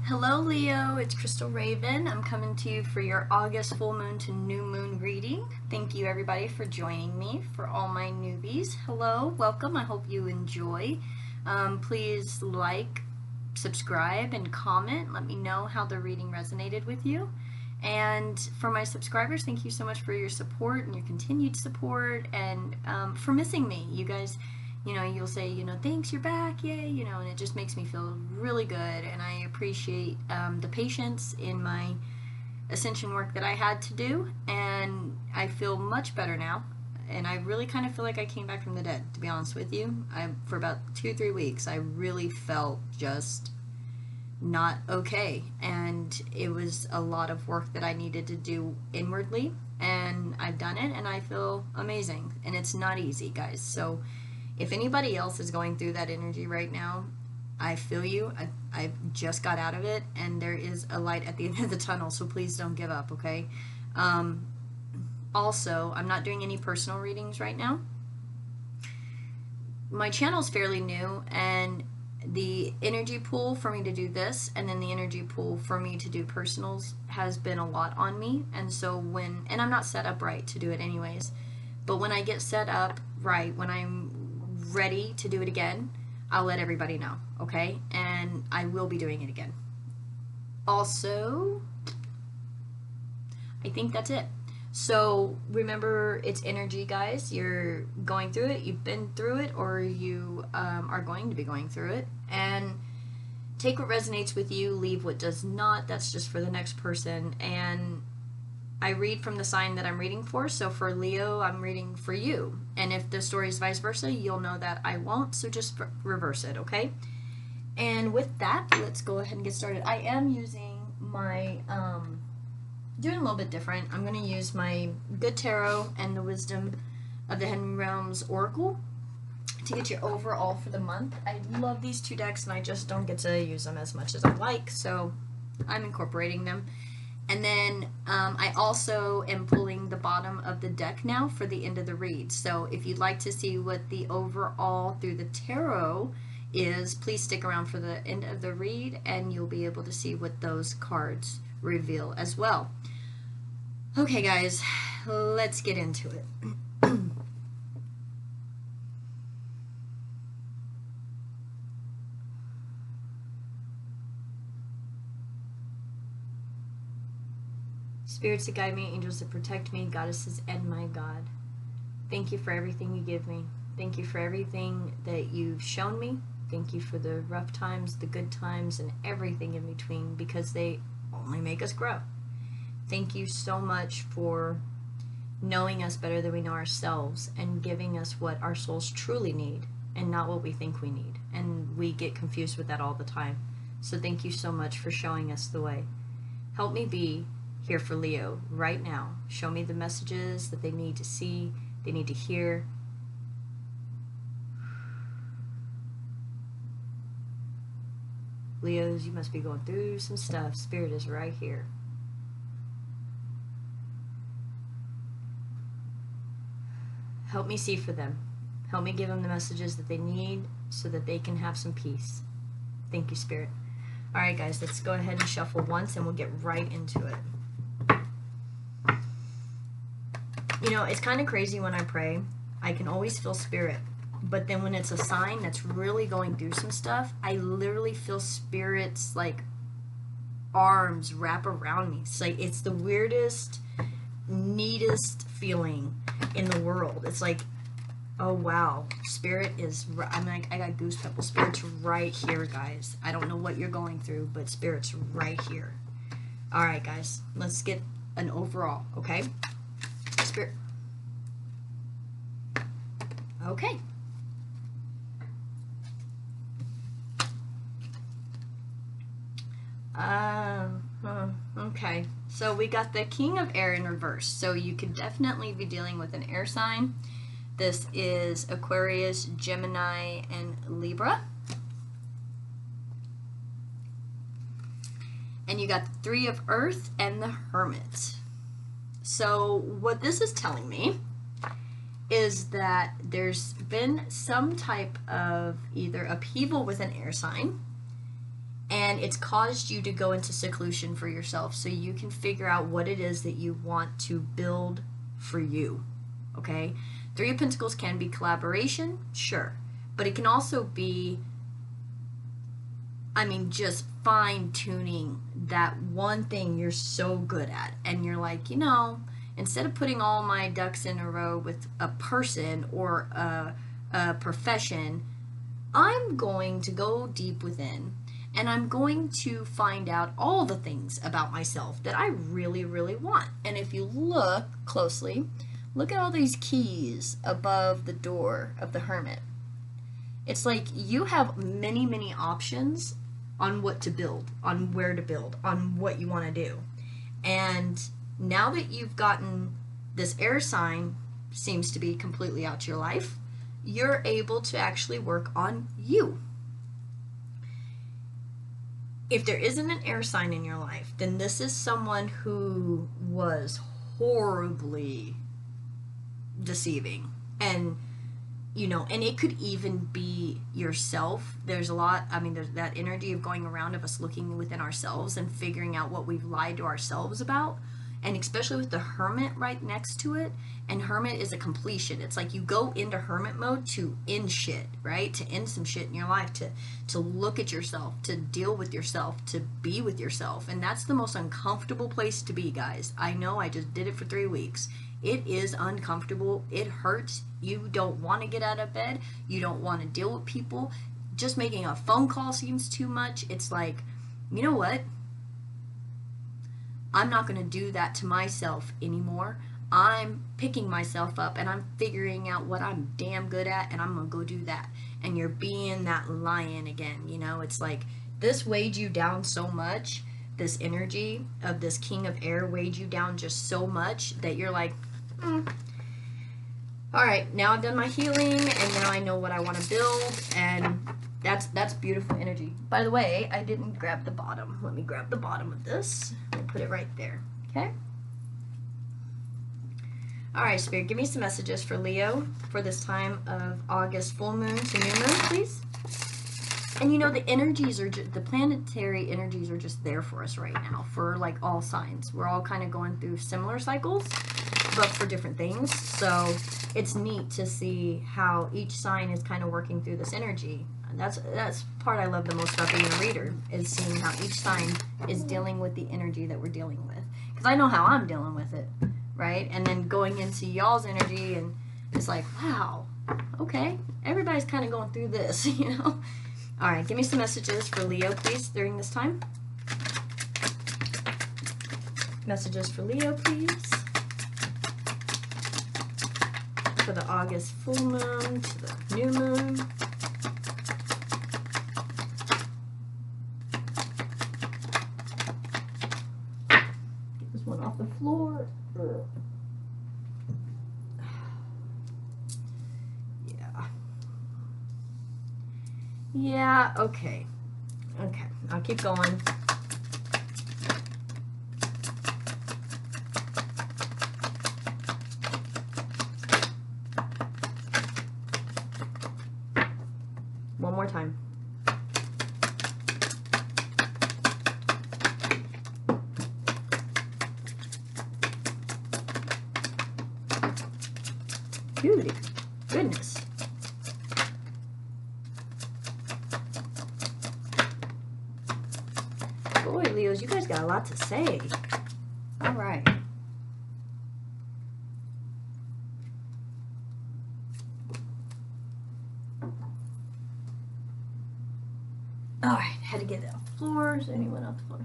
Hello Leo, it's Crystal Raven. I'm coming to you for your August full moon to new moon reading. Thank you everybody for joining me. For all my newbies, hello, welcome. I hope you enjoy. Please like, subscribe, and comment. Let me know how the reading resonated with you. And for my subscribers, thank you so much for your support and your continued support and for missing me. You guys, you'll say, thanks, you're back, yay, and it just makes me feel really good. And I appreciate the patience in my ascension work that I had to do. And I feel much better now. And I really kind of feel like I came back from the dead, to be honest with you. For about 2-3 weeks, I really felt just not okay. And it was a lot of work that I needed to do inwardly. And I've done it, and I feel amazing. And it's not easy, guys. So if anybody else is going through that energy right now, I feel you. I just got out of it, and there is a light at the end of the tunnel, so please don't give up, okay? Also, I'm not doing any personal readings right now. My channel's fairly new, and the energy pool for me to do this and then the energy pool for me to do personals has been a lot on me. And so and I'm not set up right to do it anyways, but when I get set up right, when I'm ready to do it again, I'll let everybody know, okay? And I will be doing it again. Also, I think that's it. So remember, it's energy, guys. You're going through it, you've been through it, or you are going to be going through it. And take what resonates with you, leave what does not. That's just for the next person. And I read from the sign that I'm reading for. So for Leo, I'm reading for you. And if the story is vice versa, you'll know that I won't. So just reverse it, okay? And with that, let's go ahead and get started. I am using my, doing a little bit different. I'm going to use my Good Tarot and the Wisdom of the Hidden Realms Oracle to get your overall for the month. I love these two decks, and I just don't get to use them as much as I like, so I'm incorporating them. And then I also am pulling the bottom of the deck now for the end of the read. So if you'd like to see what the overall through the tarot is, please stick around for the end of the read, and you'll be able to see what those cards reveal as well. Okay, guys, let's get into it. Spirits that guide me, angels that protect me, goddesses, and my God. Thank you for everything you give me. Thank you for everything that you've shown me. Thank you for the rough times, the good times, and everything in between, because they only make us grow. Thank you so much for knowing us better than we know ourselves and giving us what our souls truly need and not what we think we need. And we get confused with that all the time. So thank you so much for showing us the way. Help me be here for Leo right now. Show me the messages that they need to see, they need to hear. Leos, you must be going through some stuff. Spirit is right here. Help me see for them. Help me give them the messages that they need so that they can have some peace. Thank you, Spirit. All right, guys, let's go ahead and shuffle once, and we'll get right into it. It's kind of crazy when I pray. I can always feel Spirit. But then when it's a sign that's really going through some stuff, I literally feel Spirit's, like, arms wrap around me. It's the weirdest, neatest feeling in the world. It's like, oh wow, Spirit is, I'm like, I got goosebumps. Spirit's right here, guys. I don't know what you're going through, but Spirit's right here. All right, guys, let's get an overall, okay? Spirit. Okay. Okay, so we got the King of Air in reverse, so you could definitely be dealing with an air sign. This is Aquarius, Gemini, and Libra. And you got the Three of Earth and the Hermit. So what this is telling me is that there's been some type of either upheaval with an air sign, and and it's caused you to go into seclusion for yourself so you can figure out what it is that you want to build for you. Okay? Three of Pentacles can be collaboration, sure, but it can also be, I mean, just fine-tuning that one thing you're so good at, and you're like, you know, instead of putting all my ducks in a row with a person or a profession, I'm going to go deep within, and I'm going to find out all the things about myself that I really, really want. And if you look closely, look at all these keys above the door of the Hermit. It's like you have many, many options on what to build, on where to build, on what you want to do. And now that you've gotten this air sign, seems to be completely out your life, you're able to actually work on you. If there isn't an air sign in your life, then this is someone who was horribly deceiving. And you know, and it could even be yourself. There's a lot, I mean, there's that energy of going around of us looking within ourselves and figuring out what we've lied to ourselves about. And especially with the Hermit right next to it. And Hermit is a completion. It's like you go into Hermit mode to end shit, right? To end some shit in your life, to look at yourself, to deal with yourself, to be with yourself. And that's the most uncomfortable place to be, guys. I know, I just did it for 3 weeks. It is uncomfortable. It hurts. You don't want to get out of bed. You don't want to deal with people. Just making a phone call seems too much. It's like, you know what? I'm not going to do that to myself anymore. I'm picking myself up and I'm figuring out what I'm damn good at, and I'm going to go do that. And you're being that lion again. You know, it's like this weighed you down so much. This energy of this King of Air weighed you down just so much that you're like, all right, now I've done my healing and now I know what I want to build, and that's beautiful energy. By the way, I didn't grab the bottom. Let me grab the bottom of this and put it right there. Okay? All right, Spirit, give me some messages for Leo for this time of August full moon to new moon, please. And you know, the energies are just, the planetary energies are just there for us right now, for like all signs. We're all kind of going through similar cycles, but for different things. So it's neat to see how each sign is kind of working through this energy. And that's part I love the most about being a reader, is seeing how each sign is dealing with the energy that we're dealing with. Because I know how I'm dealing with it, right? And then going into y'all's energy, and it's like, wow, okay, everybody's kind of going through this, you know? All right, give me some messages for Leo, please, during this time. Messages for Leo, please. For the August full moon to the new moon. Get this one off the floor. Yeah, okay. Okay, I'll keep going. One more time. Beauty. Goodness. Boy, Leos, you guys got a lot to say. All right. All right, had to get it off the floor. Is anyone off the floor?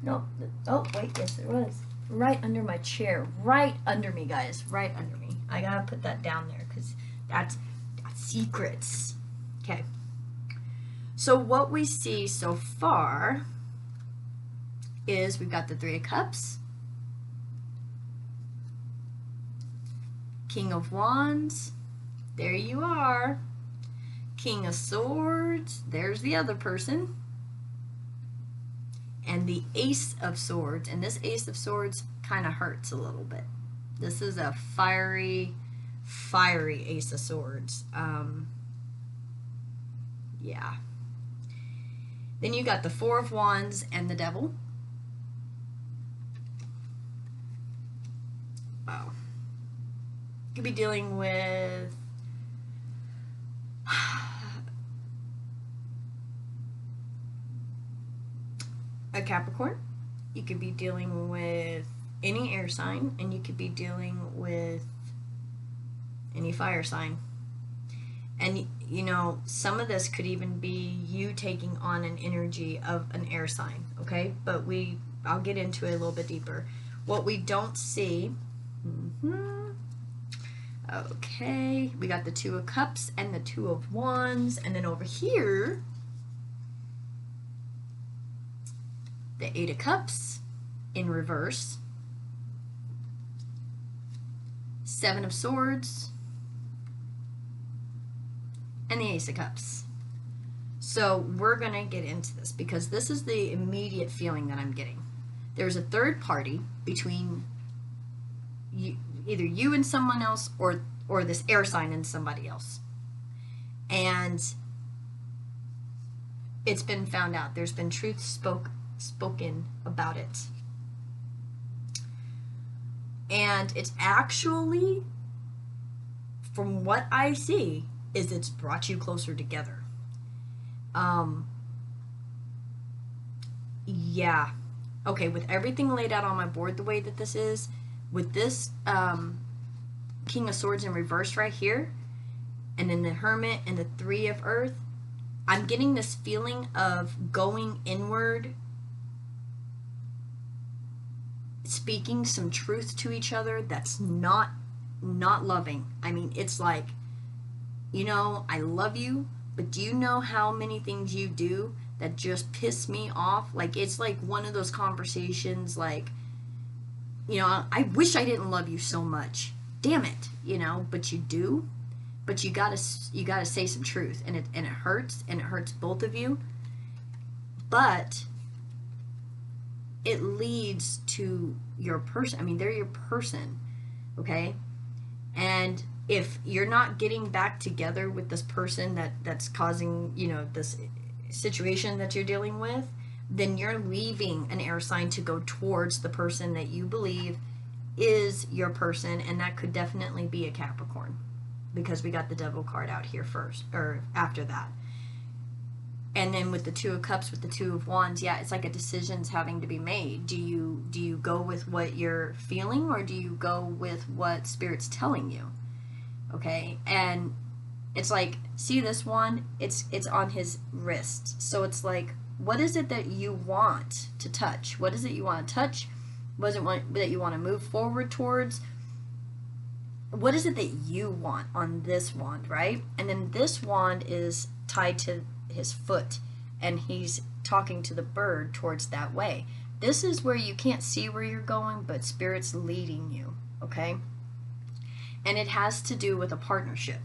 Nope. Oh, wait, yes, there was. Right under my chair. Right under me, guys. Right under me. I gotta put that down there because that's secrets. Okay. So what we see so far is we've got the Three of Cups, King of Wands, there you are, King of Swords, there's the other person, and the Ace of Swords. And this Ace of Swords kind of hurts a little bit. This is a fiery Ace of Swords. Yeah. Then you got the Four of Wands and the Devil. Wow. You could be dealing with a Capricorn. You could be dealing with any air sign, and you could be dealing with any fire sign. And you know, some of this could even be you taking on an energy of an air sign, okay? But I'll get into it a little bit deeper. What we don't see, okay, we got the Two of Cups and the Two of Wands, and then over here, the Eight of Cups in reverse, Seven of Swords, and the Ace of Cups. So we're going to get into this because this is the immediate feeling that I'm getting. There's a third party between you, either you and someone else, or this air sign and somebody else. And it's been found out. There's been truth spoken about it. And it's actually, from what I see, is it's brought you closer together. Yeah. Okay, with everything laid out on my board the way that this is, with this King of Swords in reverse right here, and then the Hermit and the Three of Earth, I'm getting this feeling of going inward, speaking some truth to each other that's not loving. I mean, it's like, you know, I love you, but do you know how many things you do that just piss me off? Like, it's like one of those conversations like, you know, I wish I didn't love you so much. Damn it, you know, but you do. But you gotta say some truth, and it hurts, and it hurts both of you. But it leads to your person. I mean, they're your person, okay? And if you're not getting back together with this person that's causing, you know, this situation that you're dealing with, then you're leaving an air sign to go towards the person that you believe is your person, and that could definitely be a Capricorn, because we got the Devil card out here first, or after that. And then with the Two of Cups, with the Two of Wands, yeah, it's like a decision's having to be made. Do you go with what you're feeling, or do you go with what Spirit's telling you? Okay, and it's like, see this one? It's on his wrist. So it's like, what is it that you want to touch? What is it you want to touch? What is it that you want to move forward towards? What is it that you want on this wand, right? And then this wand is tied to his foot, and he's talking to the bird towards that way. This is where you can't see where you're going, but Spirit's leading you, okay? And it has to do with a partnership.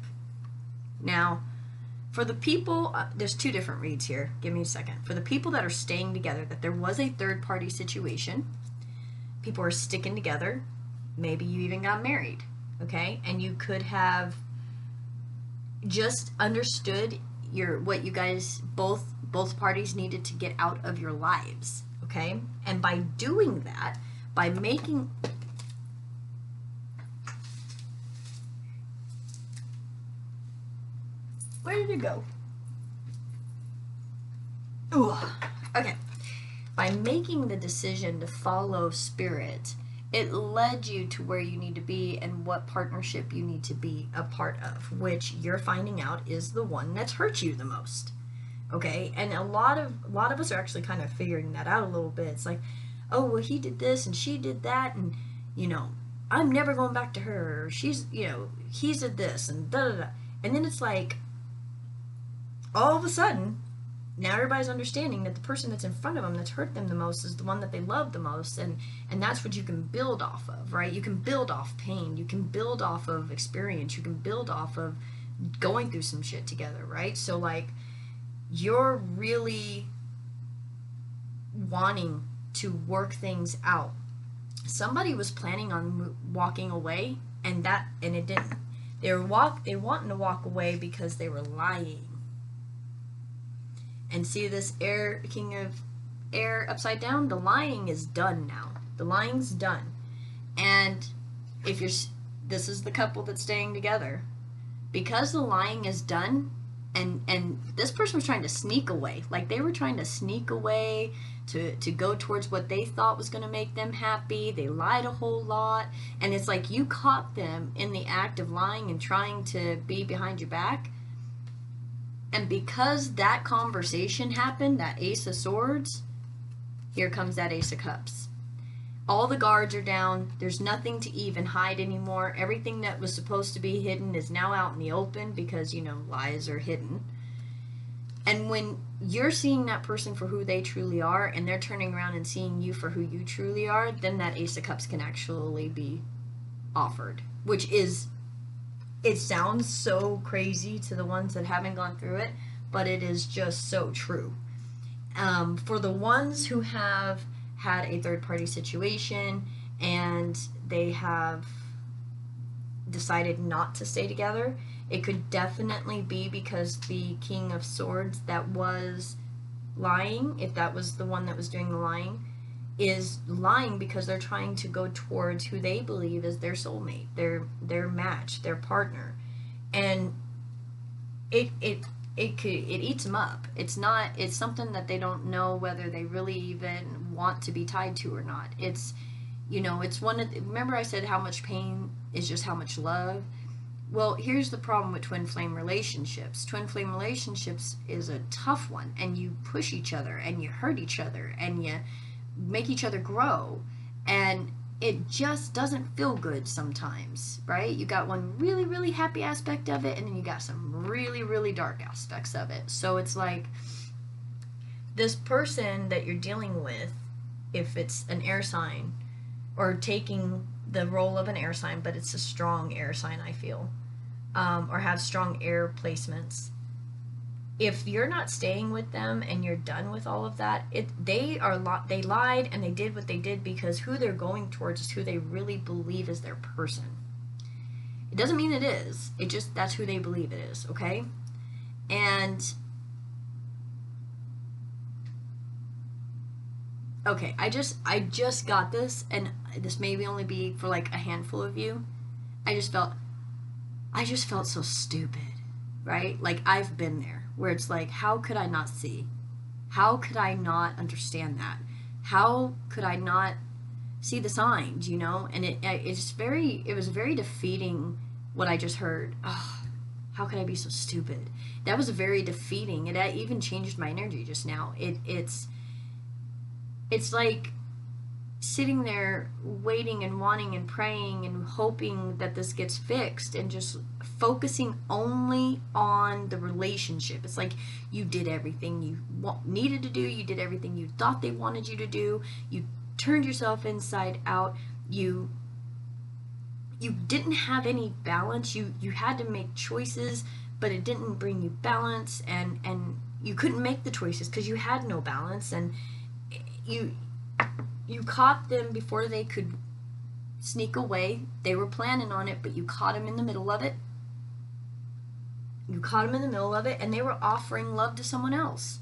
Now, for the people, there's two different reads here. Give me a second. For the people that are staying together, that there was a third-party situation, people are sticking together, maybe you even got married, okay? And you could have just understood what you guys, both parties needed to get out of your lives, okay? And by doing that, by making... Where did it go? Ooh, okay. By making the decision to follow Spirit, it led you to where you need to be and what partnership you need to be a part of, which you're finding out is the one that's hurt you the most. Okay? And a lot of us are actually kind of figuring that out a little bit. It's like, oh, well, he did this and she did that, and, you know, I'm never going back to her. Or she's, you know, he did this and da-da-da. And then it's like, all of a sudden, now everybody's understanding that the person that's in front of them that's hurt them the most is the one that they love the most, and that's what you can build off of, right? You can build off pain, you can build off of experience, you can build off of going through some shit together, right? So like, you're really wanting to work things out. Somebody was planning on walking away, and it didn't. They were wanting to walk away because they were lying. And see this air, king of air upside down? The lying is done now. The lying's done. And if you're, this is the couple that's staying together. Because the lying is done, and this person was trying to sneak away. Like they were trying to sneak away to go towards what they thought was going to make them happy. They lied a whole lot. And it's like you caught them in the act of lying and trying to be behind your back. And because that conversation happened, that Ace of Swords, here comes that Ace of Cups. All the guards are down. There's nothing to even hide anymore. Everything that was supposed to be hidden is now out in the open because, you know, lies are hidden. And when you're seeing that person for who they truly are and they're turning around and seeing you for who you truly are, then that Ace of Cups can actually be offered, which is, it sounds so crazy to the ones that haven't gone through it, but it is just so true. For the ones who have had a third-party situation and they have decided not to stay together, it could definitely be because the King of Swords that was lying, if that was the one that was doing the lying, is lying because they're trying to go towards who they believe is their soulmate, their match, their partner. And it eats them up. It's something that they don't know whether they really even want to be tied to or not. It's, you know, it's one of the, remember I said how much pain is just how much love? Well, here's the problem with twin flame relationships. Twin flame relationships is a tough one, and you push each other and you hurt each other and you make each other grow, and it just doesn't feel good sometimes, right? You got one really, really happy aspect of it, and then you got some really, really dark aspects of it. So it's like this person that you're dealing with, if it's an air sign, or taking the role of an air sign, but it's a strong air sign, I feel, or have strong air placements. If you're not staying with them and you're done with all of that, they lied and they did what they did because who they're going towards is who they really believe is their person. It doesn't mean it is. It just, that's who they believe it is, okay? And okay, I just got this, and this may only be for like a handful of you. I just felt so stupid, right? Like I've been there. Where it's like, how could I not see? How could I not understand that? How could I not see the signs, you know? And it was very defeating what I just heard. Oh, how could I be so stupid? That was very defeating. It even changed my energy just now. It's like sitting there waiting and wanting and praying and hoping that this gets fixed and just focusing only on the relationship. It's like you did everything you needed to do. You did everything you thought they wanted you to do. You turned yourself inside out. You didn't have any balance. You had to make choices, but it didn't bring you balance, and you couldn't make the choices because you had no balance, and you caught them before they could sneak away. They were planning on it, but you caught them in the middle of it. You caught them in the middle of it, and they were offering love to someone else.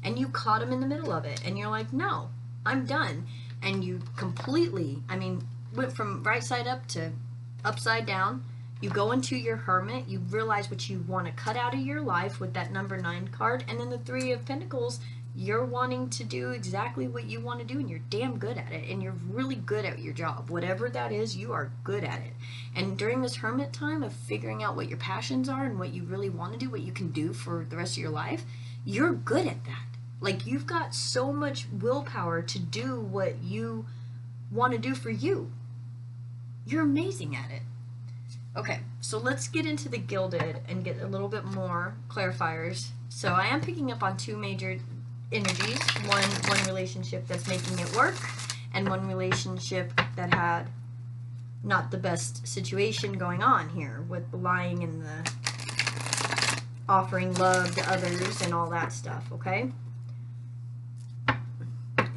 And you caught them in the middle of it, and you're like, no, I'm done. And you completely, went from right side up to upside down. You go into your hermit. You realize what you want to cut out of your life with that number 9 card. And then the 3 of Pentacles, you're wanting to do exactly what you want to do, and you're damn good at it, and you're really good at your job. Whatever that is, you are good at it. And during this hermit time of figuring out what your passions are and what you really want to do, what you can do for the rest of your life, you're good at that. Like, you've got so much willpower to do what you want to do for you. You're amazing at it. Okay, so let's get into the Gilded and get a little bit more clarifiers. So I am picking up on 2 major energies. One relationship that's making it work, and one relationship that had not the best situation going on here with the lying and the offering love to others and all that stuff, okay?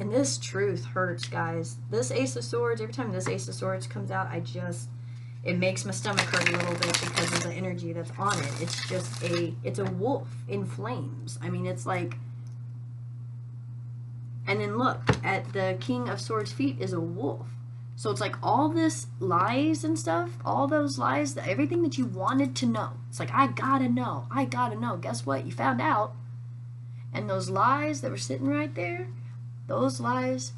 And this truth hurts, guys. This Ace of Swords, every time this Ace of Swords comes out, it makes my stomach hurt a little bit because of the energy that's on it. It's just it's a wolf in flames. It's like And then look, at the King of Swords' feet is a wolf. So it's like all this lies and stuff, all those lies, everything that you wanted to know. It's like, I gotta know, I gotta know. Guess what? You found out. And those lies that were sitting right there, those lies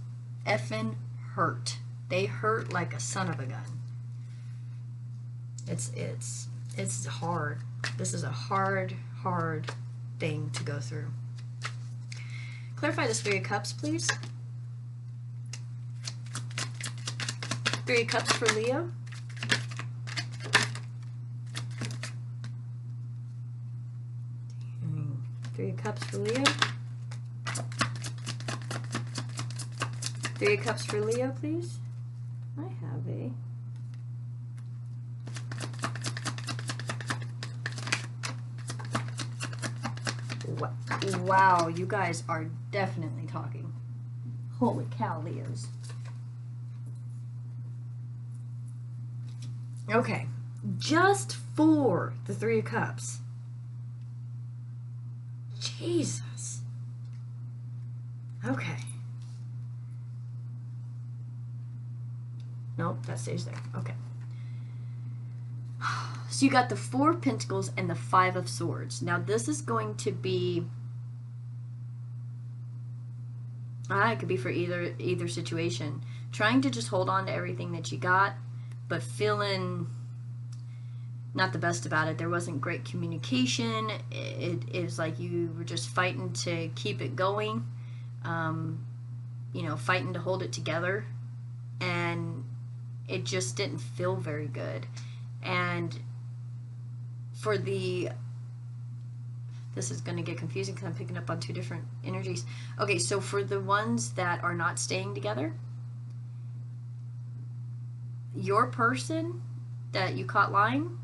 effing hurt. They hurt like a son of a gun. It's hard. This is a hard thing to go through. Clarify this Three of Cups, please. Three of Cups for Leo. Three of Cups for Leo. Three of Cups for Leo, please. I have a... Wow, you guys are definitely talking. Holy cow, Leos. Okay, just for the Three of Cups. Jesus. Okay. Nope, that stays there. Okay. So you got the Four of Pentacles and the Five of Swords. Now this is going to be... it could be for either situation. Trying to just hold on to everything that you got, but feeling not the best about it. There wasn't great communication. It was like you were just fighting to keep it going. You know, fighting to hold it together. And it just didn't feel very good. And for the... This is going to get confusing because I'm picking up on two different energies. Okay, so for the ones that are not staying together, your person that you caught lying,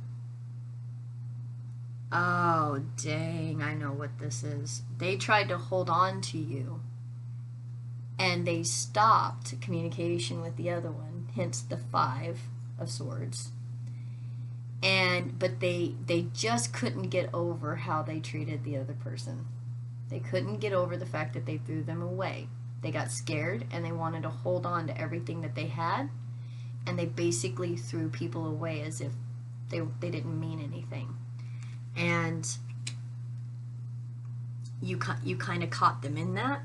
oh, dang, I know what this is. They tried to hold on to you, and they stopped communication with the other one, hence the Five of Swords. But they just couldn't get over how they treated the other person. They couldn't get over the fact that they threw them away. They got scared and they wanted to hold on to everything that they had, and they basically threw people away as if they didn't mean anything. And you kind of caught them in that,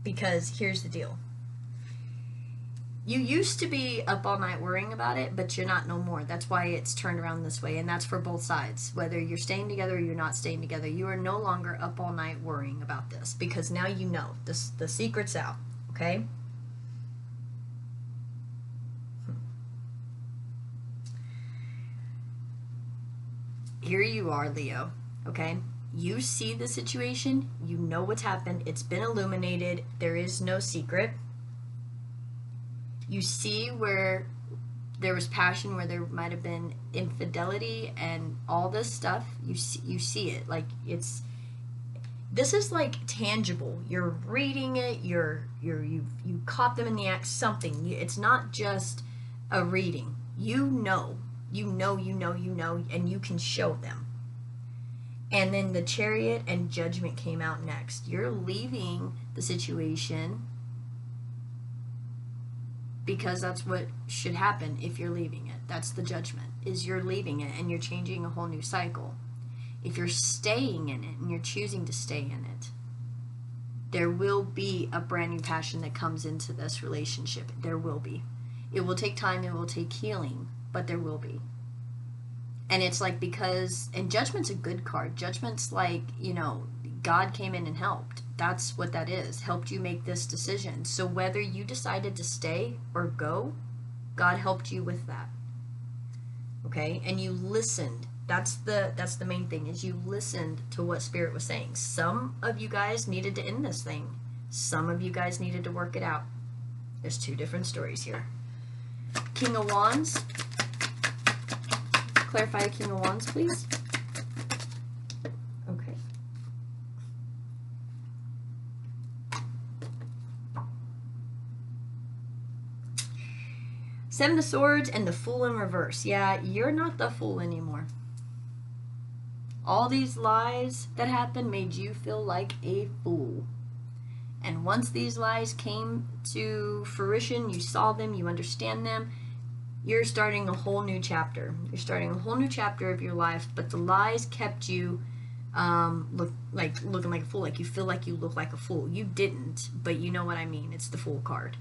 because here's the deal. You used to be up all night worrying about it, but you're not no more. That's why it's turned around this way, and that's for both sides. Whether you're staying together or you're not staying together, you are no longer up all night worrying about this, because now you know. The secret's out, okay? Here you are, Leo, okay? You see the situation. You know what's happened. It's been illuminated. There is no secret. You see where there was passion, where there might have been infidelity and all this stuff. You see it. Like, this is like tangible. You're reading it. You caught them in the act. Something. It's not just a reading. You know, and you can show them. And then the Chariot and Judgment came out next. You're leaving the situation, because that's what should happen if you're leaving it. That's the Judgment, is you're leaving it and you're changing a whole new cycle. If you're staying in it and you're choosing to stay in it, there will be a brand new passion that comes into this relationship. There will be. It will take time, it will take healing, but there will be. And it's like, because, and Judgment's a good card. Judgment's like, you know, God came in and helped. That's what that is. Helped you make this decision. So whether you decided to stay or go, God helped you with that. Okay? And you listened. That's the main thing, is you listened to what Spirit was saying. Some of you guys needed to end this thing. Some of you guys needed to work it out. There's two different stories here. King of Wands. Clarify King of Wands, please. Okay. Seven of Swords and the Fool in reverse. Yeah, you're not the fool anymore. All these lies that happened made you feel like a fool. And once these lies came to fruition, you saw them, you understand them, you're starting a whole new chapter. You're starting a whole new chapter of your life, but the lies kept you looking like a fool. Like you feel like you look like a fool. You didn't, but you know what I mean. It's the Fool card.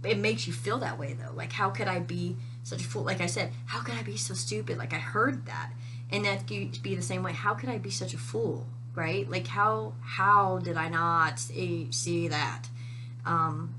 It makes you feel that way though. Like, how could I be such a fool? Like I said, how could I be so stupid? Like I heard that, and that could be the same way. How could I be such a fool? Right? Like how did I not see that?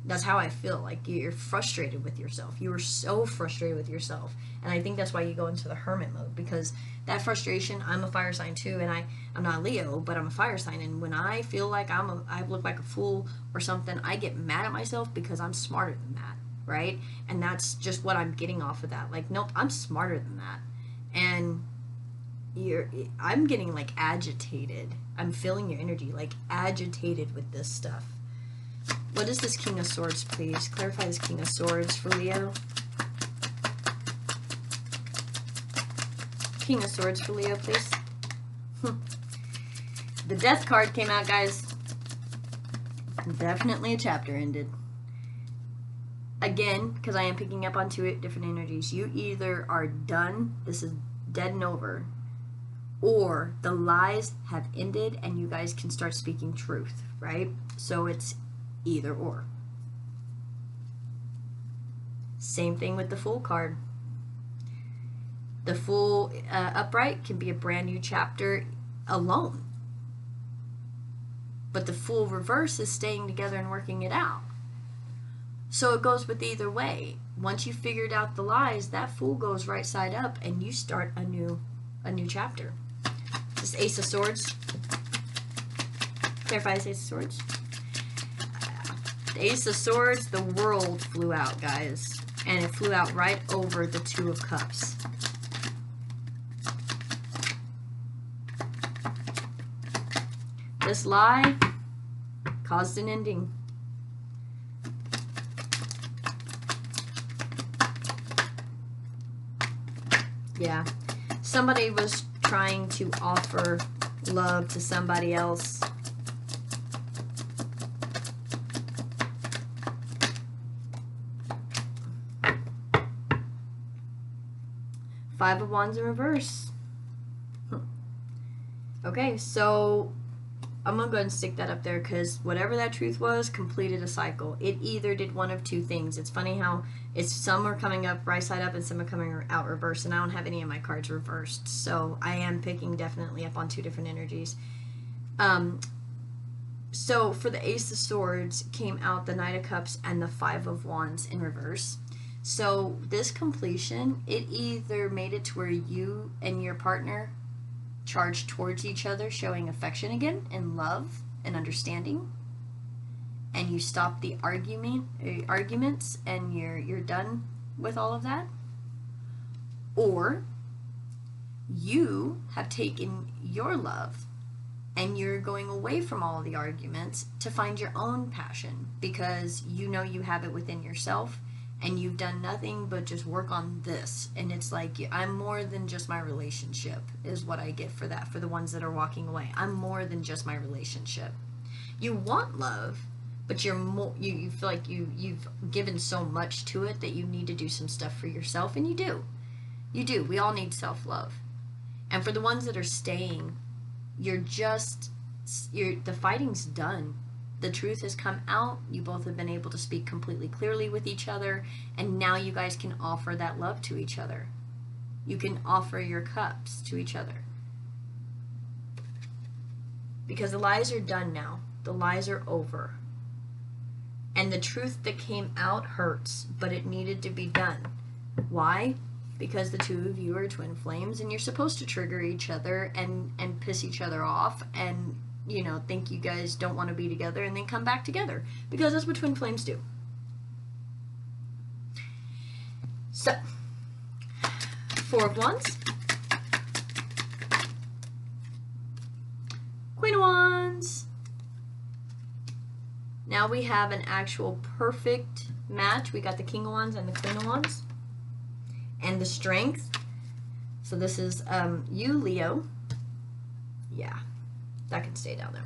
That's how I feel. Like you're frustrated with yourself. You are so frustrated with yourself, and I think that's why you go into the hermit mode, because that frustration. I'm a fire sign too, and I'm not Leo, but I'm a fire sign, and when I feel like I look like a fool or something, I get mad at myself because I'm smarter than that, right? And that's just what I'm getting off of that. Like, nope, I'm smarter than that, and I'm getting like agitated. I'm feeling your energy, like agitated with this stuff. What is this King of Swords, please? Clarify this King of Swords for Leo. King of Swords for Leo, please. The Death card came out, guys. Definitely a chapter ended. Again, because I am picking up on two different energies. You either are done, this is dead and over, or the lies have ended and you guys can start speaking truth, right? So it's either or. Same thing with the Fool card. The Fool upright can be a brand new chapter alone. But the Fool reverse is staying together and working it out. So it goes with either way. Once you figured out the lies, that Fool goes right side up and you start a new chapter. This Ace of Swords. Clarify this Ace of Swords. The Ace of Swords, the world flew out, guys. And it flew out right over the Two of Cups. This lie caused an ending. Yeah. Somebody was trying to offer love to somebody else. Five of Wands in reverse. Okay, so I'm going to go ahead and stick that up there because whatever that truth was completed a cycle. It either did one of two things. It's funny how some are coming up right side up and some are coming out reversed, and I don't have any of my cards reversed. So I am picking definitely up on two different energies. So for the Ace of Swords came out the Knight of Cups and the Five of Wands in reverse. So this completion, it either made it to where you and your partner charged towards each other, showing affection again and love and understanding, and you stop the arguments and you're done with all of that, or you have taken your love and you're going away from all of the arguments to find your own passion because you know you have it within yourself. And you've done nothing but just work on this. And it's like, I'm more than just my relationship, is what I get for that, for the ones that are walking away. I'm more than just my relationship. You want love, but you're more, you feel like you've given so much to it that you need to do some stuff for yourself. And you do. You do. We all need self-love. And for the ones that are staying, the fighting's done. The truth has come out. You both have been able to speak completely clearly with each other, and now you guys can offer that love to each other. You can offer your cups to each other. Because the lies are done now. The lies are over. And the truth that came out hurts, but it needed to be done. Why? Because the two of you are twin flames, and you're supposed to trigger each other and piss each other off and think you guys don't want to be together and then come back together. Because that's what twin flames do. So, Four of Wands. Queen of Wands. Now we have an actual perfect match. We got the King of Wands and the Queen of Wands. And the Strength. So this is you, Leo. Yeah. That can stay down there.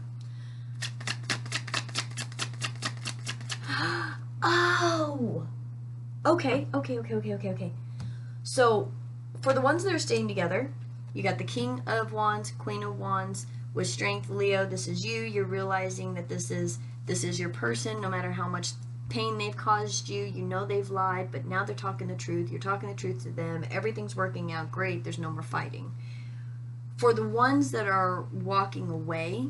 Okay, okay, okay, okay, okay, okay. So, for the ones that are staying together, you got the King of Wands, Queen of Wands with strength, Leo. This is you. You're realizing that this is your person. No matter how much pain they've caused you, you know they've lied, but now they're talking the truth. You're talking the truth to them. Everything's working out great. There's no more fighting. For the ones that are walking away,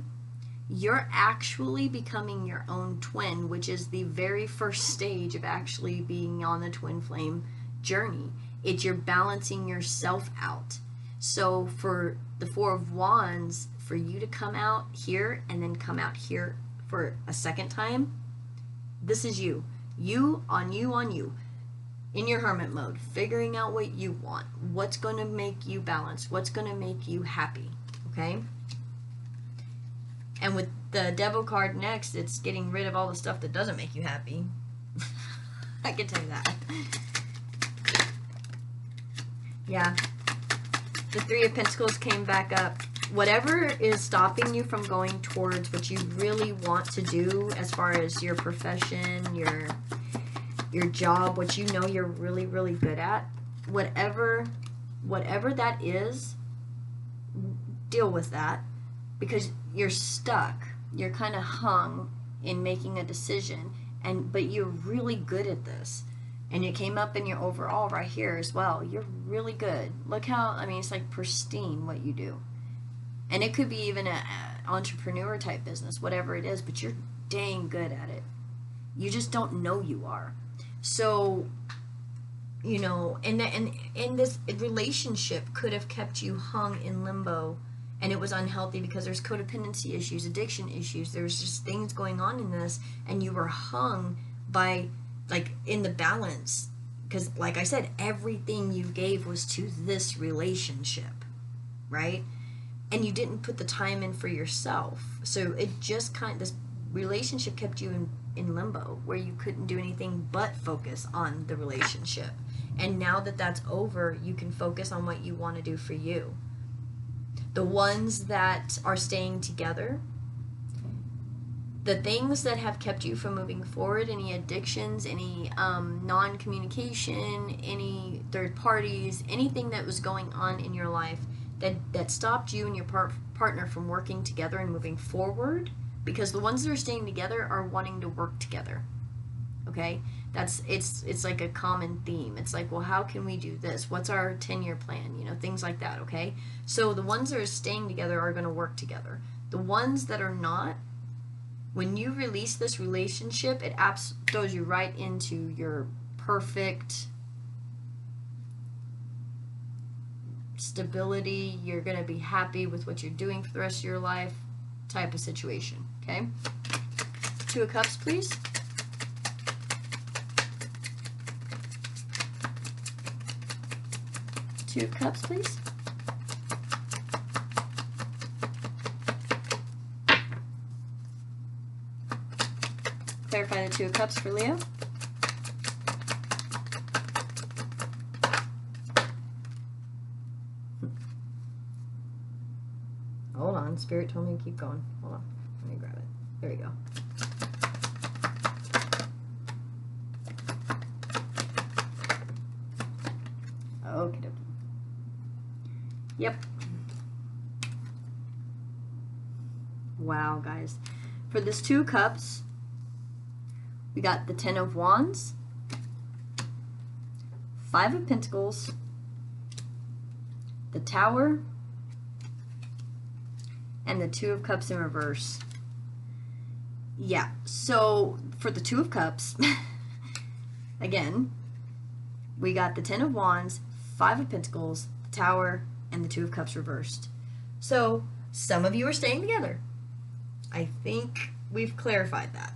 you're actually becoming your own twin, which is the very first stage of actually being on the twin flame journey. It's you're balancing yourself out. So for the Four of Wands, for you to come out here and then come out here for a second time, this is you. You on you on you. In your hermit mode, figuring out what you want, what's going to make you balanced, what's going to make you happy, okay? And with the Devil card next, it's getting rid of all the stuff that doesn't make you happy. I can tell you that. Yeah. The Three of Pentacles came back up. Whatever is stopping you from going towards what you really want to do as far as your profession, your job, what you know you're really, really good at, whatever that is, deal with that, because you're stuck. You're kind of hung in making a decision, but you're really good at this. And it came up in your overall right here as well. You're really good. Look how, I mean, it's like pristine what you do. And it could be even an entrepreneur type business, whatever it is, but you're dang good at it. You just don't know you are. So, you know, and this relationship could have kept you hung in limbo, and it was unhealthy because there's codependency issues, addiction issues, there's just things going on in this, and you were hung by, like, in the balance, because, like I said, everything you gave was to this relationship, right? And you didn't put the time in for yourself. So it just this relationship kept you in limbo, where you couldn't do anything but focus on the relationship. And now that that's over, you can focus on what you want to do for you. The ones that are staying together, the things that have kept you from moving forward, any addictions, any non-communication, any third parties, anything that was going on in your life that stopped you and your partner from working together and moving forward, because the ones that are staying together are wanting to work together. Okay, it's like a common theme. It's like, well, how can we do this? What's our 10-year plan? You know, things like that. Okay, so the ones that are staying together are going to work together. The ones that are not, when you release this relationship, it throws you right into your perfect stability. You're going to be happy with what you're doing for the rest of your life type of situation. Okay, Two of Cups, please. Two of Cups, please. Clarify the Two of Cups for Leo. Hold on, Spirit told me to keep going. Hold on, let me grab it. There you go. Okie dokie. Yep. Wow, guys. For this Two of Cups, we got the Ten of Wands, Five of Pentacles, the Tower, and the Two of Cups in reverse. Yeah, so for the Two of Cups, again, we got the Ten of Wands, Five of Pentacles, the Tower, and the Two of Cups reversed. So some of you are staying together. I think we've clarified that.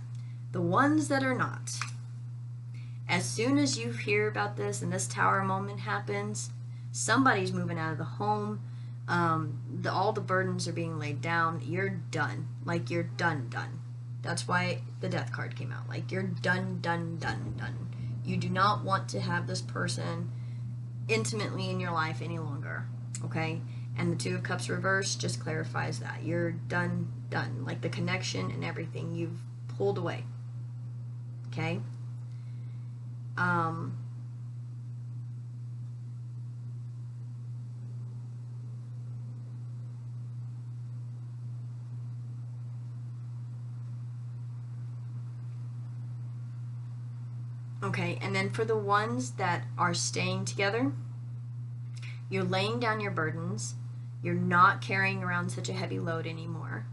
The ones that are not, as soon as you hear about this and this Tower moment happens, somebody's moving out of the home. All the burdens are being laid down. You're done. Like, you're done. That's why the Death card came out. Like, you're done. You do not want to have this person intimately in your life any longer. Okay? And the Two of Cups reverse just clarifies that. You're done. Like, the connection and everything, you've pulled away. Okay? Okay, and then for the ones that are staying together, you're laying down your burdens. You're not carrying around such a heavy load anymore.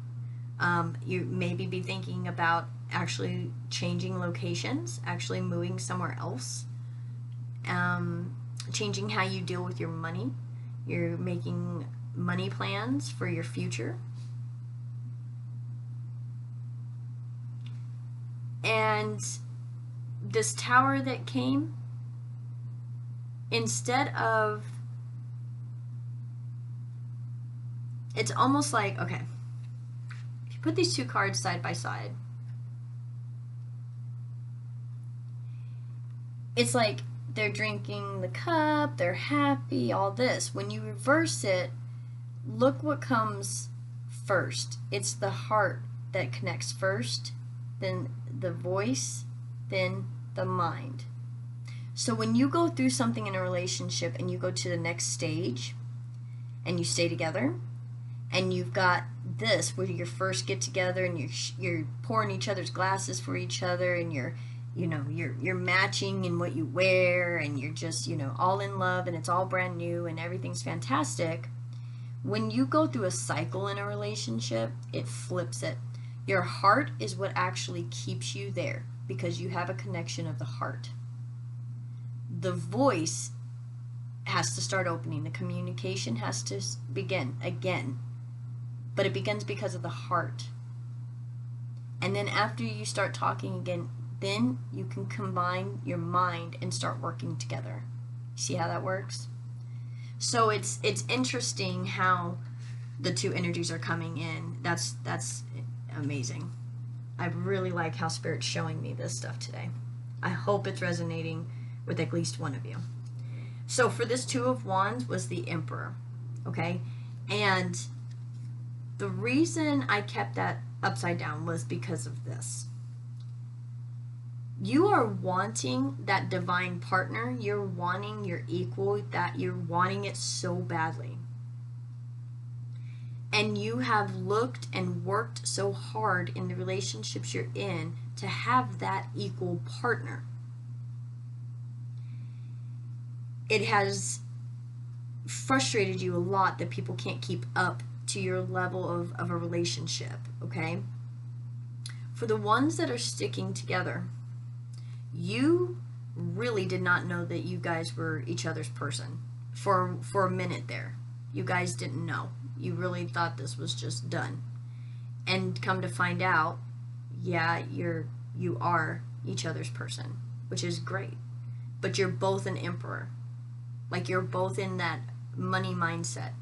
You maybe be thinking about actually changing locations, actually moving somewhere else, changing how you deal with your money. You're making money plans for your future. And this tower that came, instead of, it's almost like, okay, if you put these two cards side by side, it's like they're drinking the cup, they're happy, all this. When you reverse it, look what comes first. It's the heart that connects first, then the voice, then the mind. So when you go through something in a relationship and you go to the next stage and you stay together, and you've got this where you first get together and you're pouring each other's glasses for each other, and you're matching in what you wear, and you're just, all in love, and it's all brand new and everything's fantastic. When you go through a cycle in a relationship, it flips it. Your heart is what actually keeps you there, because you have a connection of the heart. The voice has to start opening. The communication has to begin again. But it begins because of the heart. And then after you start talking again, then you can combine your mind and start working together. See how that works? So it's interesting how the two energies are coming in. That's amazing. I really like how Spirit's showing me this stuff today. I hope it's resonating with at least one of you. So for this Two of Wands was the Emperor, okay? And the reason I kept that upside down was because of this. You are wanting that divine partner. You're wanting your equal, that you're wanting it so badly. And you have looked and worked so hard in the relationships you're in to have that equal partner. It has frustrated you a lot that people can't keep up to your level of a relationship, okay? For the ones that are sticking together, you really did not know that you guys were each other's person for a minute there. You guys didn't know. You really thought this was just done. And come to find out, yeah, you are each other's person, which is great. But you're both an emperor. Like, you're both in that money mindset.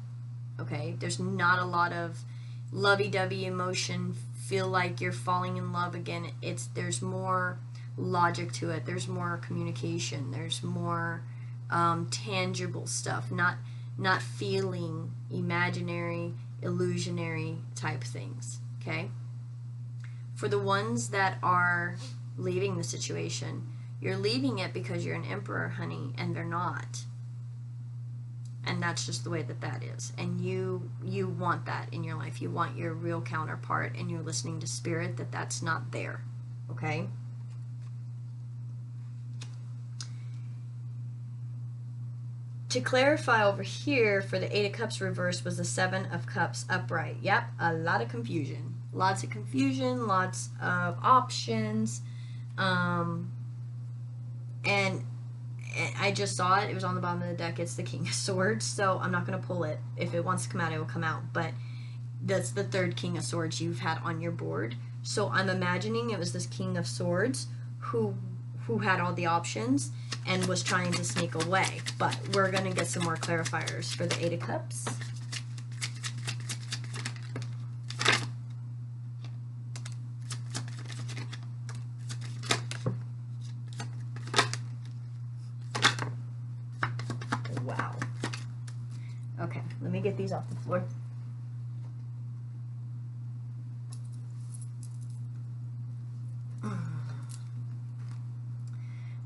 Okay, there's not a lot of lovey-dovey emotion, feel like you're falling in love again. There's more logic to it. There's more communication. There's more tangible stuff, not feeling imaginary, illusionary type things. Okay, for the ones that are leaving the situation, you're leaving it because you're an emperor, honey, and they're not. And that's just the way that is. And you want that in your life. You want your real counterpart, and you're listening to Spirit that's not there. Okay? To clarify over here, for the Eight of Cups reversed was the Seven of Cups upright. Yep, a lot of confusion. Lots of confusion, lots of options. And I just saw it. It was on the bottom of the deck. It's the King of Swords, so I'm not going to pull it. If it wants to come out, it will come out. But that's the third King of Swords you've had on your board. So I'm imagining it was this King of Swords who had all the options and was trying to sneak away. But we're going to get some more clarifiers for the Eight of Cups. Wow. Okay, let me get these off the floor.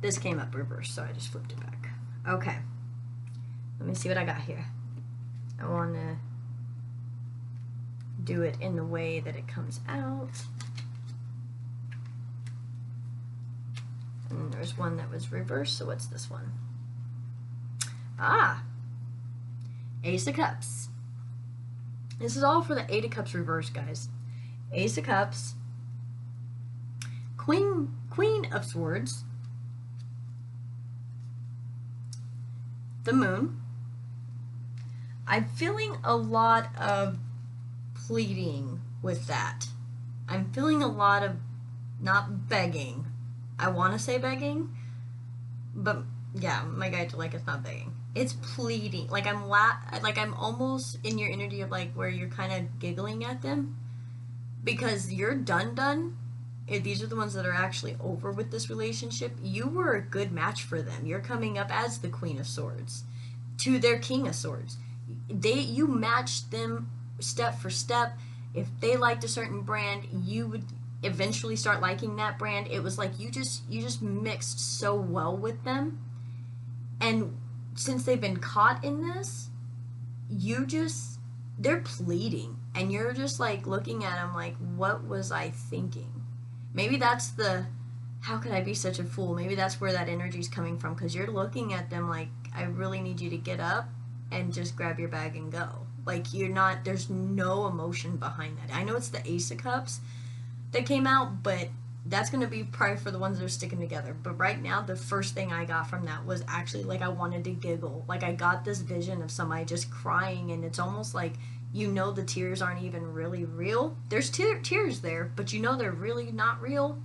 This came up reversed, so I just flipped it back. Okay. Let me see what I got here. I want to do it in the way that it comes out. And was one that was reversed, so what's this one? Ah, Ace of Cups. This is all for the Eight of Cups reversed, guys. Ace of Cups, Queen of Swords, the Moon. I'm feeling a lot of pleading with that. I'm feeling a lot of not begging. I want to say begging, but yeah, my guides are like, it's not begging. It's pleading. Like I'm almost in your energy of like where you're kind of giggling at them because you're done. These are the ones that are actually over with this relationship. You were a good match for them. You're coming up as the Queen of Swords to their King of Swords. You matched them step for step. If they liked a certain brand, you would eventually start liking that brand. It was like you just mixed so well with them. And since they've been caught in this, they're pleading, and you're just like looking at them like, what was I thinking? Maybe that's how could I be such a fool? Maybe that's where that energy's coming from, because you're looking at them like, I really need you to get up and just grab your bag and go. Like, there's no emotion behind that. I know it's the Ace of Cups that came out, but that's going to be probably for the ones that are sticking together. But right now, the first thing I got from that was actually like I wanted to giggle. Like I got this vision of somebody just crying, and it's almost like, the tears aren't even really real. There's tears there, but they're really not real.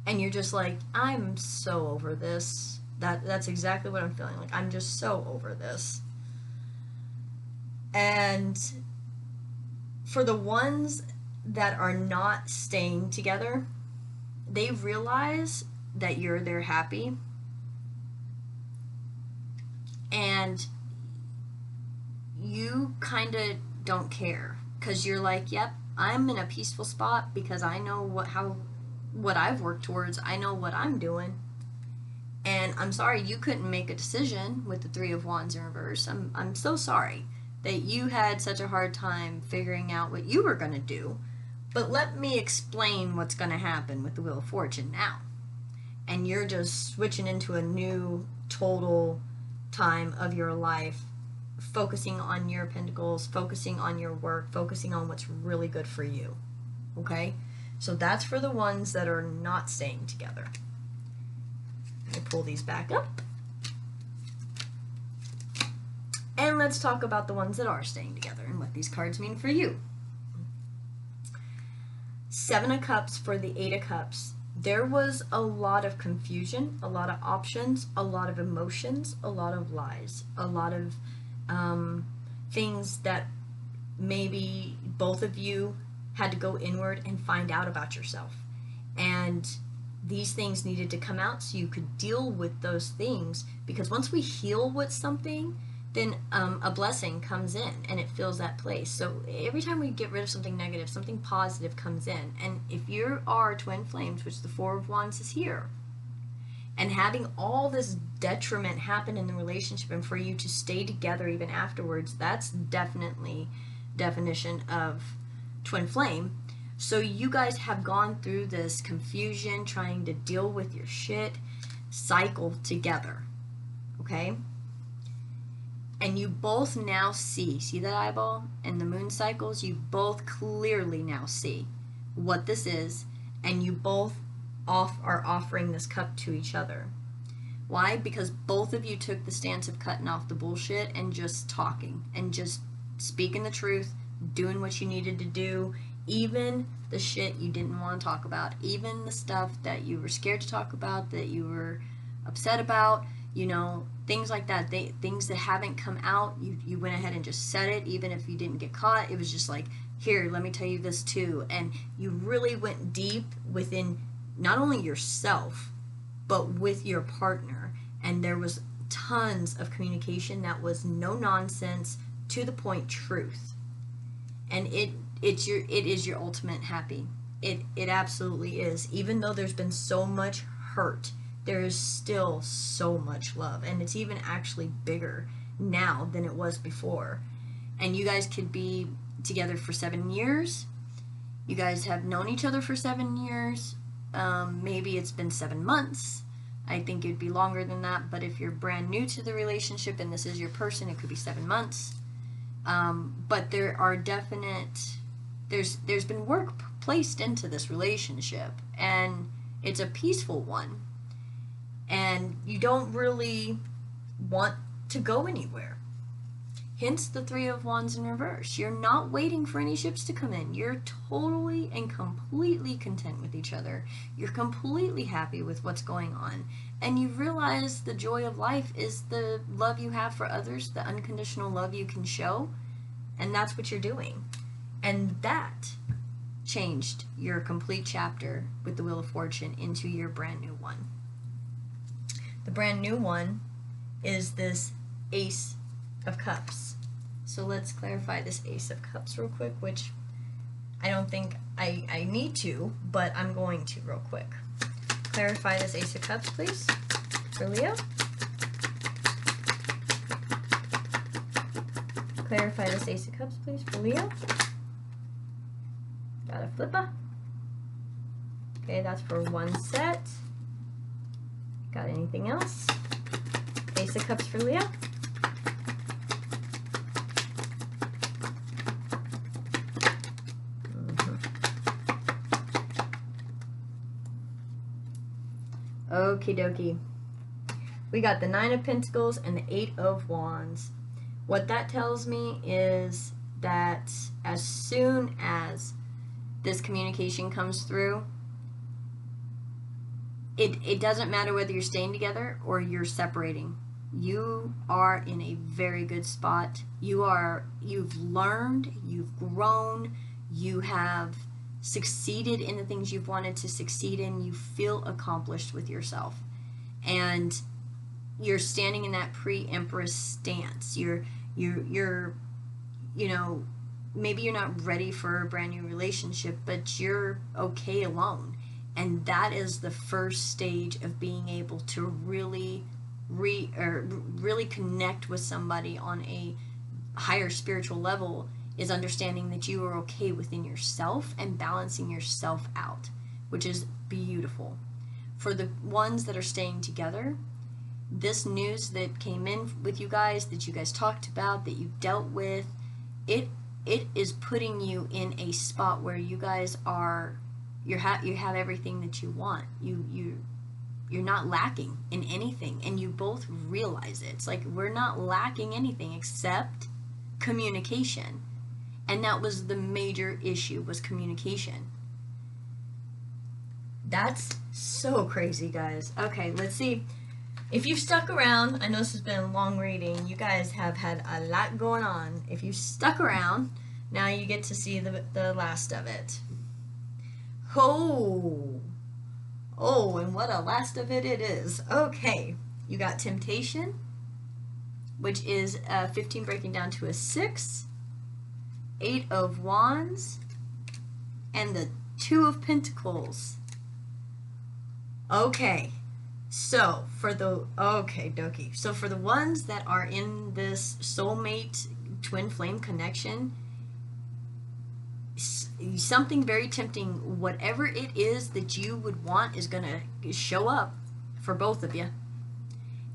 And you're just like, I'm so over this. That's exactly what I'm feeling. Like, I'm just so over this. And for the ones that are not staying together, they realize that you're their happy, and you kind of don't care because you're like, yep, I'm in a peaceful spot because I know what I've worked towards. I know what I'm doing. And I'm sorry you couldn't make a decision with the Three of Wands in reverse. I'm so sorry that you had such a hard time figuring out what you were going to do. But let me explain what's going to happen with the Wheel of Fortune now. And you're just switching into a new total time of your life, focusing on your pentacles, focusing on your work, focusing on what's really good for you. Okay? So that's for the ones that are not staying together. Let me pull these back up. And let's talk about the ones that are staying together and what these cards mean for you. Seven of Cups for the Eight of Cups. There was a lot of confusion, a lot of options, a lot of emotions, a lot of lies, a lot of things that maybe both of you had to go inward and find out about yourself. And these things needed to come out so you could deal with those things, because once we heal with something, then a blessing comes in and it fills that place. So every time we get rid of something negative, something positive comes in. And if you are twin flames, which the Four of Wands is here, and having all this detriment happen in the relationship, and for you to stay together even afterwards, that's definitely definition of twin flame. So you guys have gone through this confusion, trying to deal with your shit cycle together, okay? And you both now see that eyeball and the moon cycles, you both clearly now see what this is, and you both are offering this cup to each other. Why? Because both of you took the stance of cutting off the bullshit and just talking and just speaking the truth, doing what you needed to do, even the shit you didn't want to talk about, even the stuff that you were scared to talk about, that you were upset about, things like that, things that haven't come out, you went ahead and just said it, even if you didn't get caught. It was just like, here, let me tell you this too. And you really went deep within not only yourself, but with your partner. And there was tons of communication that was no nonsense, to the point truth. And it is your ultimate happy. It absolutely is. Even though there's been so much hurt, there is still so much love, and it's even actually bigger now than it was before. And you guys could be together for 7 years. You guys have known each other for 7 years. Maybe it's been 7 months. I think it'd be longer than that, but if you're brand new to the relationship and this is your person, it could be 7 months. But there are there's been work placed into this relationship, and it's a peaceful one, and you don't really want to go anywhere. Hence the Three of Wands in reverse. You're not waiting for any ships to come in. You're totally and completely content with each other. You're completely happy with what's going on. And you realize the joy of life is the love you have for others, the unconditional love you can show. And that's what you're doing. And that changed your complete chapter with the Wheel of Fortune into your brand new one. The brand new one is this Ace of Cups. So let's clarify this Ace of Cups real quick, which I don't think I need to, but I'm going to real quick. Clarify this Ace of Cups, please, for Leo. Clarify this Ace of Cups, please, for Leo. Got a flipper. Okay, that's for one set. Got anything else? Ace of Cups for Leo. Okie dokie. We got the Nine of Pentacles and the Eight of Wands. What that tells me is that as soon as this communication comes through, it doesn't matter whether you're staying together or you're separating. You are in a very good spot. You've learned, you've grown, you have succeeded in the things you've wanted to succeed in. You feel accomplished with yourself, and you're standing in that pre-empress stance. You're you know, maybe you're not ready for a brand new relationship, but you're okay alone, and that is the first stage of being able to really connect with somebody on a higher spiritual level, is understanding that you are okay within yourself and balancing yourself out, which is beautiful. For the ones that are staying together, this news that came in with you guys, that you guys talked about, that you dealt with, it is putting you in a spot where you guys are, you have everything that you want. You're not lacking in anything, and you both realize it. It's like, we're not lacking anything except communication. And that was the major issue, was communication. That's so crazy, guys. Okay, let's see. If you've stuck around, I know this has been a long reading. You guys have had a lot going on. If you stuck around, now you get to see the last of it. Oh, and what a last of it is. Okay, you got Temptation, which is 15 breaking down to a 6. 8 of Wands, and the 2 of Pentacles. Okay, so for the so for the ones that are in this soulmate twin flame connection, something very tempting, whatever it is that you would want, is gonna show up for both of you,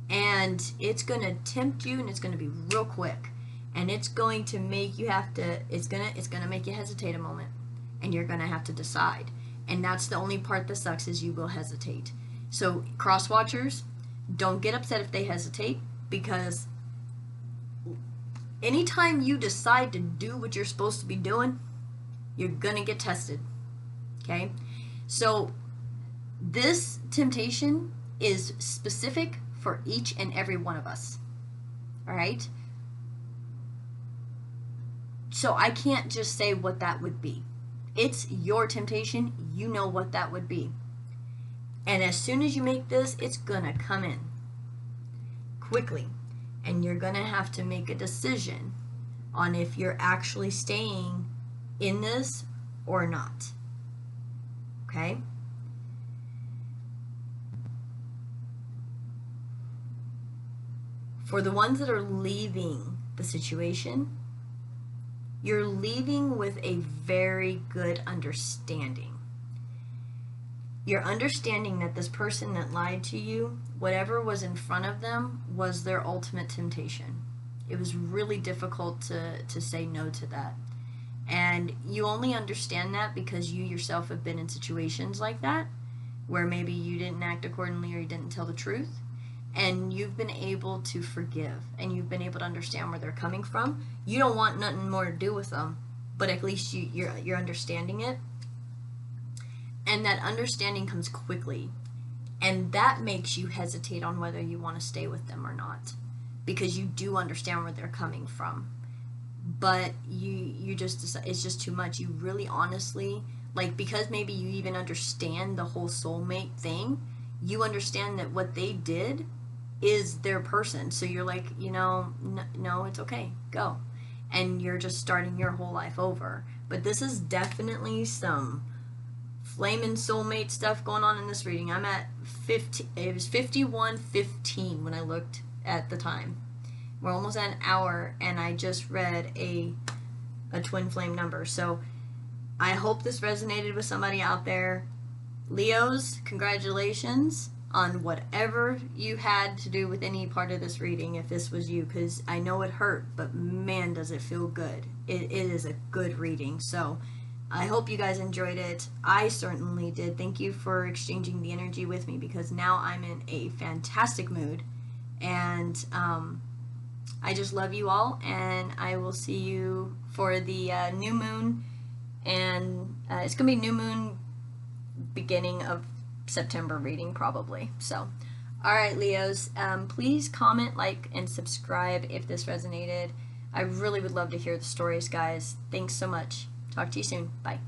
and it's gonna tempt you, and it's gonna be real quick. And it's going to make you have to, it's gonna make you hesitate a moment, and you're gonna have to decide. And that's the only part that sucks, is you will hesitate. So cross watchers, don't get upset if they hesitate, because anytime you decide to do what you're supposed to be doing, you're gonna get tested. Okay? So this temptation is specific for each and every one of us. All right? So I can't just say what that would be. It's your temptation. You know what that would be. And as soon as you make this, it's gonna come in quickly. And you're gonna have to make a decision on if you're actually staying in this or not. Okay? For the ones that are leaving the situation, you're leaving with a very good understanding. You're understanding that this person that lied to you, whatever was in front of them was their ultimate temptation. It was really difficult to say no to that. And you only understand that because you yourself have been in situations like that, where maybe you didn't act accordingly or you didn't tell the truth. And you've been able to forgive, and you've been able to understand where they're coming from. You don't want nothing more to do with them, but at least you're understanding it. And that understanding comes quickly. And that makes you hesitate on whether you want to stay with them or not, because you do understand where they're coming from. But you just decide it's just too much. You really honestly, like, because maybe you even understand the whole soulmate thing, you understand that what they did is their person. So you're like, no, it's okay, go. And you're just starting your whole life over. But this is definitely some flaming soulmate stuff going on in this reading. I'm at 50. It was 51:15 when I looked at the time. We're almost at an hour, and I just read a twin flame number. So I hope this resonated with somebody out there. Leos, congratulations on whatever you had to do with any part of this reading, if this was you, because I know it hurt, but man, does it feel good. It is a good reading. So I hope you guys enjoyed it. I certainly did. Thank you for exchanging the energy with me, because now I'm in a fantastic mood. And I just love you all, and I will see you for the new moon. And it's going to be new moon beginning of September reading probably. So, all right, Leos, please comment, like, and subscribe if this resonated. I really would love to hear the stories, guys. Thanks so much. Talk to you soon. Bye.